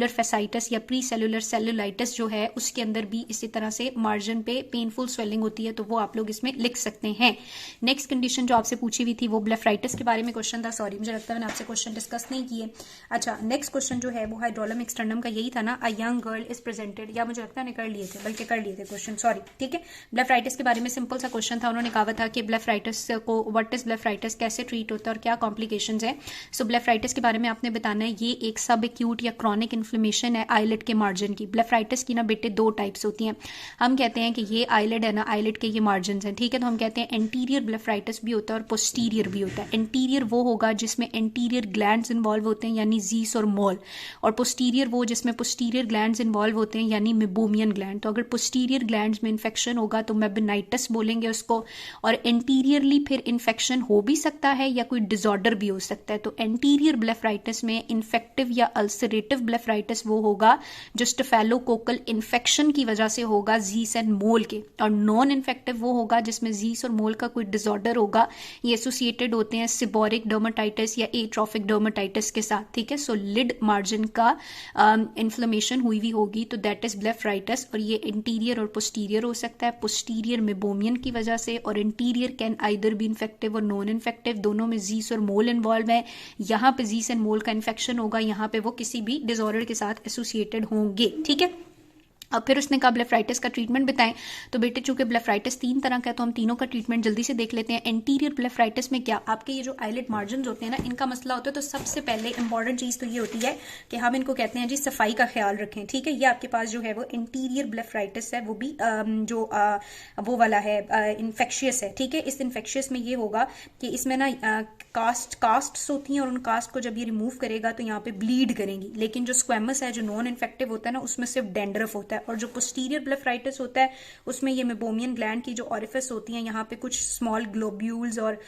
Fasciitis या pre cellular cellulitis जो है उसके अंदर भी इसी तरह से मार्जिन पे पेनफुल स्वेलिंग होती है, तो वो आप लोग इसमें लिख सकते हैं। नेक्स्ट कंडीशन जो आपसे पूछी हुई थी वो ब्लेफराइटिस के बारे में क्वेश्चन था। सॉरी, मुझे लगता है मैंने आपसे क्वेश्चन डिस्कस नहीं किए। अच्छा, नेक्स्ट क्वेश्चन जो है वो हाइड्रोलम एक्सटर्नम का यही था ना, a young girl is presented, या मुझे लगता है कर लिए थे, बल्कि कर लिए थे क्वेश्चन, सॉरी। ठीक है, ब्लेफराइटिस के बारे में सिंपल सा क्वेश्चन था। उन्होंने कहा था कि ब्लेफराइटिस को, व्हाट इज ब्लेफराइटिस, कैसे ट्रीट होता है और क्या कॉम्प्लिकेशंस है। सो ब्लेफराइटिस के बारे में आपने बताना है, ये एक सब एक्यूट या क्रॉनिक इन्फ्लेमेशन है आईलिड के मार्जिन की। ब्लेफराइटिस की ना बेटे दो टाइप्स होती हैं। हम कहते हैं कि ये आईलिड है ना, आईलिड के ये मार्जिन हैं, ठीक है, तो हम कहते हैं एंटीरियर ब्लेफराइटिस भी होता है और पोस्टीरियर भी होता है। एंटीरियर वो होगा जिसमें एंटीरियर ग्लैंड्स इन्वॉल्व होते हैं यानी जीस और मॉल, और पोस्टीरियर वो जिसमें पोस्टीरियर ग्लैंड्स इन्वॉल्व होते हैं यानी मेबोमियन ग्लैंड। तो अगर पोस्टीरियर ग्लैंड्स में इन्फेक्शन होगा तो मेबेनाइटिस बोलेंगे उसको, और एंटीरियरली फिर इन्फेक्शन हो भी सकता है या कोई डिसऑर्डर भी हो सकता है। तो एंटीरियर ब्लेफराइटिस में इन्फेक्टिव या अल्सरेटिव ब्लेफराइटिस वो होगा जो स्टेफेलोकोकल इन्फेक्शन की वजह से होगा जीस एंड मोल के, और नॉन इन्फेक्टिव वो होगा जिसमें जीस और मोल का कोई डिसऑर्डर होगा। ये एसोसिएटेड होते हैं सिबोरिक डर्माटाइटिस या एट्रोफिक डर्माटाइटिस के साथ। ठीक है, सो लिड मार्जिन का इन्फ्लेमेशन हुई हुई होगी तो दैट इज ब्लेफराइटिस, और ये इंटीरियर और पोस्टीरियर हो सकता है। पोस्टीरियर मेबोमियन की वजह से, और interior can either be infective और नॉन इन्फेक्टिव, दोनों में जीस और मोल इन्वॉल्व है। यहाँ पे जीस एंड मोल का इन्फेक्शन होगा, यहाँ पे वो किसी भी डिसऑर्डर के साथ एसोसिएटेड होंगे। ठीक है, अब फिर उसने कहा ब्लेफराइटिस का ट्रीटमेंट बताएं। तो बेटे चूंकि ब्लेफराइटिस तीन तरह का है तो हम तीनों का ट्रीटमेंट जल्दी से देख लेते हैं। एंटीरियर ब्लेफराइटिस में क्या, आपके ये जो आईलिड मार्जिन होते हैं ना, इनका मसला होता है, तो सबसे पहले इंपॉर्टेंट चीज तो ये होती है कि हम इनको कहते हैं जी सफाई का ख्याल रखें। ठीक है, ये आपके पास जो है वो एंटीरियर ब्लेफराइटिस है, वो भी वो वाला है, इन्फेक्शियस है। ठीक है, इस इन्फेक्शियस में ये होगा कि इसमें ना कास्ट्स होती हैं, और उन कास्ट को जब ये रिमूव करेगा तो यहाँ पे ब्लीड करेंगी। लेकिन जो स्क्वेमस है, जो नॉन इन्फेक्टिव होता है ना, उसमें सिर्फ डेंड्रफ होता है। और जो पोस्टीरियर ब्लेफराइटिस होता है उसमें ये मेबोमियन ग्लैंड की जो ऑरिफिस होती हैं, यहाँ पे कुछ स्मॉल ग्लोब्यूल्स और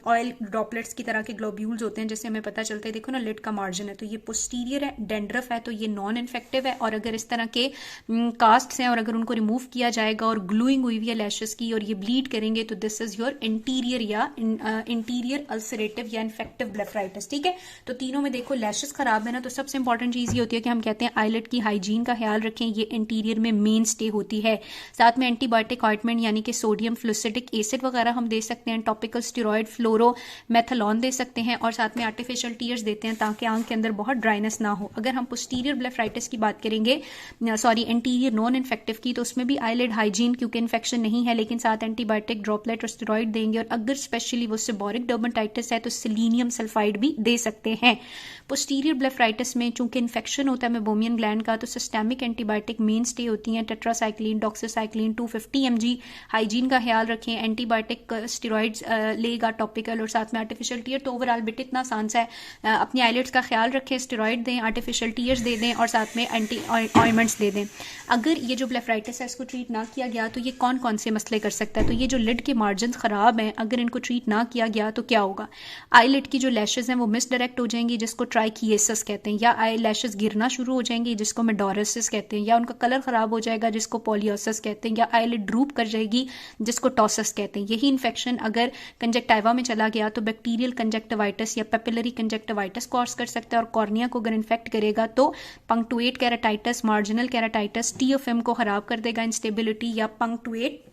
ऑयल ड्रॉपलेट्स की तरह के ग्लोब्यूल्स होते हैं, जैसे हमें पता चलता है। देखो ना, लिड का मार्जिन है तो ये पोस्टीरियर है, डेंड्रफ है तो ये नॉन इन्फेक्टिव है। और अगर इस तरह के कास्ट हैं और अगर उनको रिमूव किया जाएगा और ग्लूइंग हुई हुई है लैशेस की और ये ब्लीड करेंगे तो दिस इज योर इंटीरियर या इंटीरियर अल्सरेटिव या इन्फेक्टिव ब्लेफराइटिस। ठीक है, तो तीनों में देखो लैशेस खराब है ना, तो सबसे इंपॉर्टेंट चीज ये होती है कि हम कहते हैं आईलिड की हाइजीन का ख्याल रखें, ये इंटीरियर में मेन स्टे होती है। साथ में एंटीबायोटिक ऑइंटमेंट यानी कि सोडियम फ्लूसिडिक एसिड वगैरह हम दे सकते हैं, टॉपिकल स्टेरॉइड फ्लोरोमेथलॉन दे सकते हैं, और साथ में आर्टिफिशियल टीयर्स देते हैं ताकि आंख के अंदर बहुत ड्राइनेस ना हो। अगर हम पोस्टीरियर ब्लेफराइटिस की बात करेंगे, सॉरी एंटीरियर नॉन इन्फेक्टिव की, तो उसमें भी आईलिड हाइजीन क्योंकि इन्फेक्शन नहीं है, लेकिन साथ एंटीबायोटिक ड्रॉपलेट और स्टेरॉइड देंगे, और अगर स्पेशली वो सिबोरिक डर्माटाइटिस है तो सेलेनियम सल्फाइड भी दे सकते हैं। पोस्टीरियर ब्लेफराइटिस में चूंकि इन्फेक्शन होता है मेबोमियन ग्लैंड का, तो सिस्टेमिक एंटीबायोटिक मेन स्टे होती हैं, टेट्रासाइक्लिन, डॉक्सासाइक्लिन 250 mg। हाइजीन का ख्याल रखें, एंटीबायोटिक स्टेरॉइड्स लेगा टॉपिकल, और साथ में आर्टिफिशियल टीयर। तो ओवरऑल बिट इतना आसान सा है, अपनी आईलिड्स का ख्याल रखें, स्टेरॉइड दें, आर्टिफिशियल टीयर्स दे दें, और साथ में एंटी ऑइंटमेंट्स दे दें। अगर ये जो ब्लेफराइटिस है इसको ट्रीट ना किया गया तो ये कौन कौन से मसले कर सकता है। तो ये जो लिड के मार्जिन खराब हैं, अगर इनको ट्रीट ना किया गया तो क्या होगा, आईलिड की जो लैशेज हैं वो मिसडायरेक्ट हो जाएंगी, जिसको ट्राइकिएसिस कहते हैं, या आई लैशेज गिरना शुरू हो जाएंगी जिसको मेडोरसिस कहते हैं, या उनका कलर खराब हो जाएगा जिसको पॉलियोसिस कहते हैं, या आईलिड ड्रूप कर जाएगी जिसको टॉसिस कहते हैं। यही इन्फेक्शन अगर कंजक्टिवा में चला गया तो बैक्टीरियल कंजक्टिवाइटिस या पेपिलरी कंजक्टिवाइटिस कॉज कर सकता है, और कॉर्निया को अगर इन्फेक्ट करेगा तो पंक्टुएट केराटाइटिस, मार्जिनल केराटाइटिस, टीएफएम को खराब कर देगा, इंस्टेबिलिटी या पंक्टुएट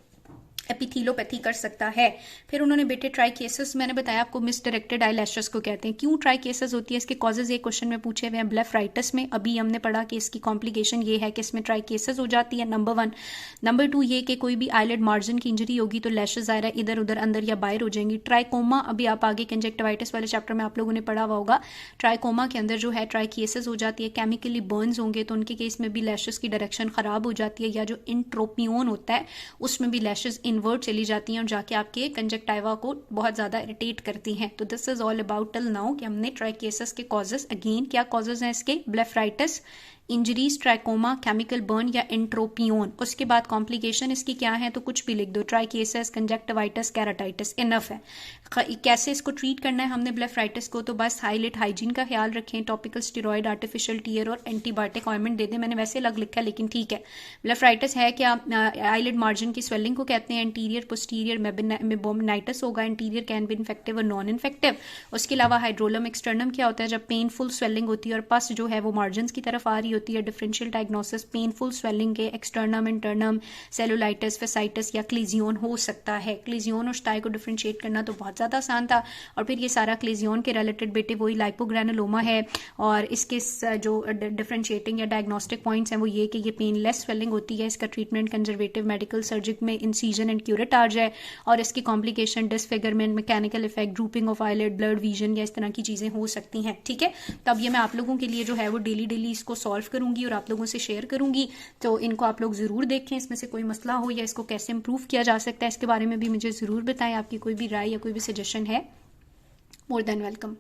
एपिथेलोपैथी कर सकता है। फिर उन्होंने बेटे ट्राइकेसिस, मैंने बताया आपको मिसडायरेक्टेड आईलैशेस को कहते हैं। क्यों ट्राइकेसिस होती है, इसके कॉजेज एक क्वेश्चन में पूछे हुए हैं ब्लेफराइटिस में। अभी हमने पढ़ा कि इसकी कॉम्प्लिकेशन ये है कि इसमें ट्राइकेसिस हो जाती है, नंबर 1। नंबर 2 ये कि कोई भी आईलिड मार्जिन की इंजरी होगी तो लैशेज ज़ाहिर है इधर उधर अंदर या बाहर हो जाएंगी। ट्राइकोमा, अभी आप आगे कंजक्टिवाइटिस वाले चैप्टर में आप लोगों ने पढ़ा हुआ होगा, ट्राइकोमा के अंदर जो है ट्राइकेसिस हो जाती है, केमिकली बर्न्स होंगे तो उनके केस में भी लैशेज की डायरेक्शन खराब हो जाती है, या जो इंट्रोपियोन होता है उसमें भी लैशेज इनवर्ट चली जाती हैं और जाके आपके कंजक्टिवा को बहुत ज्यादा इरिटेट करती हैं। तो this is all about till now कि हमने ट्राइकेसिस के कॉजेस, अगेन क्या कॉजेस हैं इसके, ब्लेफराइटिस, इंजरीज, ट्राइकोमा, केमिकल बर्न या एंट्रोपियोन। उसके बाद कॉम्प्लिकेशन इसकी क्या है, तो कुछ भी लिख दो, ट्राइकेसिस, कंजक्टिवाइटिस, केराटाइटिस, इनफ है। कैसे इसको ट्रीट करना है हमने ब्लेफराइटिस को, तो बस हाईलाइट हाइजीन का ख्याल रखें, टॉपिकल स्टेरॉइड, आर्टिफिशियल टीयर और एंटीबायोटिक ऑइंटमेंट दे दें। मैंने वैसे अलग लिखा है लेकिन ठीक है। ब्लेफराइटिस है क्या, आईलिड मार्जिन की स्वेलिंग को कहते हैं। इंटीरियर पोस्टीरियर मेबोमनाइटिस होगा, इंटीरियर कैन बी इन्फेक्टिव और नॉन इन्फेक्टिव। उसके अलावा हाइड्रोलम एक्सटर्नम क्या होता है, जब पेनफुल स्वेलिंग होती है और पस जो है वो मार्जिन की तरफ आ रही होती है। डिफरेंशियल डायग्नोसिस पेनफुल स्वेलिंग के एक्सटर्नम, इंटरनम, सेलुलाइटिस, फेसाइटिस या क्लीजियोन हो सकता है। क्लीजियोन और स्टाई को डिफरेंशिएट करना तो बहुत ज़्यादा आसान था। और फिर ये सारा क्लीजियोन के रिलेटेड बेटे वही लाइपोग्रेनुलोमा है। और इसके जो डिफरेंशिएटिंग या डायग्नोस्टिक पॉइंट्स हैं वो ये कि ये पेनलेस स्वेलिंग होती है, इसका ट्रीटमेंट कंजर्वेटिव मेडिकल सर्जिक में इंसीजन एंड क्यूरेटार्ज है। और इसकी complication disfigurement, mechanical effect, drooping of eyelid, blood vision या इस तरह की चीज़ें हो सकती हैं। ठीक है, तब ये मैं आप लोगों के लिए जो है वो डेली इसको सॉल्व करूंगी और आप लोगों से शेयर करूंगी। तो इनको आप लोग ज़रूर देखें, इसमें से कोई मसला हो या इसको कैसे इंप्रूव किया जा सकता है इसके बारे में भी मुझे ज़रूर बताएं। आपकी कोई भी राय या कोई भी सजेशन है, मोर देन वेलकम।